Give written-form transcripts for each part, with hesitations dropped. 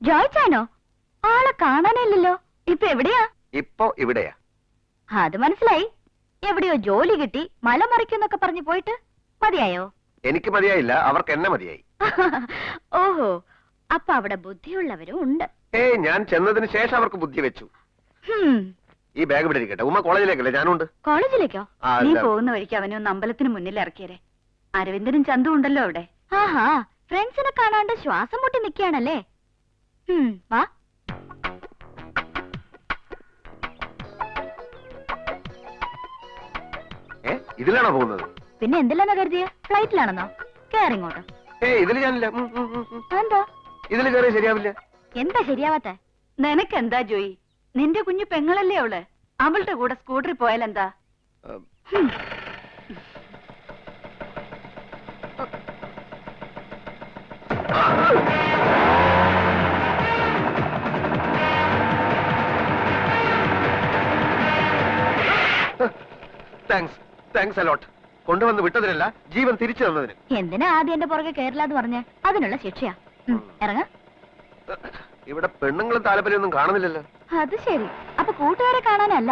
ജോയിച്ചാനോ? ആളെ കാണാനില്ലല്ലോ. ഇപ്പൊ എവിടെയാ? ഇപ്പൊ ഇവിടെയാ. അത് മനസ്സിലായി. എവിടെയോ ജോലി കിട്ടി മലമറിക്കുന്നൊക്കെ പറഞ്ഞു പോയിട്ട് മതിയായോ? എനിക്ക് മതിയായില്ല, അവർക്ക് എന്നെ മതിയായി. ഓഹോ, അപ്പൊ അവിടെ ബുദ്ധിയുള്ളവരും ഉണ്ട്. ഞാൻ ചെന്നതിന് ശേഷം അവർക്ക് ബുദ്ധി വെച്ചു. ഹും. ഈ ബാഗ് ഇവിടെ ഇരിക്കട്ടെ. ഉമ്മ കോളേജിലേക്കല്ലേ? ഞാനുണ്ട്. കോളേജിലേക്കോ? ആ, നീ അല്ല. പോകുന്ന വഴിക്ക് അവനൊന്ന് അമ്പലത്തിന് മുന്നിൽ ഇറക്കിയരെ. അരവിന്ദനും ചന്തു ഉണ്ടല്ലോ അവിടെ. ആഹാ, ഫ്രണ്ട്സിനെ കാണാണ്ട് ശ്വാസം മുട്ടി നിൽക്കുകയാണല്ലേ. വാ. ഇതിലാണോ പോകുന്നത്? പിന്നെ എന്തിലാണോ കരുതിയ? ഫ്ലൈറ്റിലാണെന്നോ? കേറിങ്ങോട്ടോ. ഇതില് ഞാനില്ല. എന്താ ഇതില് കയറിയ ശരിയാവില്ല. എന്താ ശരിയാവാത്ത? നിനക്ക് എന്താ ജോയി? നിന്റെ കുഞ്ഞു പെങ്ങളല്ലേ അവള്? അവളുടെ കൂടെ സ്കൂട്ടറിൽ പോയാലെന്താ? Thanks a lot. കൊണ്ടുവന്ന് വിട്ടതിനല്ല, ജീവൻ തിരിച്ചു തന്നതിന്. എന്തിനാ ആദ്യം എന്റെ പുറകെ കേരളാന്ന് പറഞ്ഞേ? അതിനുള്ള ശിക്ഷയാ. ഇറങ്ങ. ഇവിടെ പെണ്ണുങ്ങളും താല്പര്യമൊന്നും കാണുന്നില്ലല്ലോ. അത് ശരി. അപ്പൊ കൂട്ടുകാരെ കാണാനല്ല,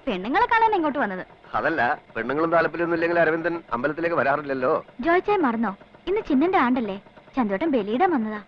പെണ്ണുങ്ങളെ കാണാൻ ഇങ്ങോട്ട് വന്നത്. അതല്ല, പെണ്ണുങ്ങളും താല്പര്യമൊന്നും ഇല്ലെങ്കിൽ അരവിന്ദൻ അമ്പലത്തിലേക്ക് വരാറില്ലല്ലോ. ജോയിച്ചായി മറന്നോ? ഇന്ന് ചിന്നന്റെ ആണ്ടല്ലേ. ചന്തോട്ടം ബലിയിടാൻ വന്നതാ.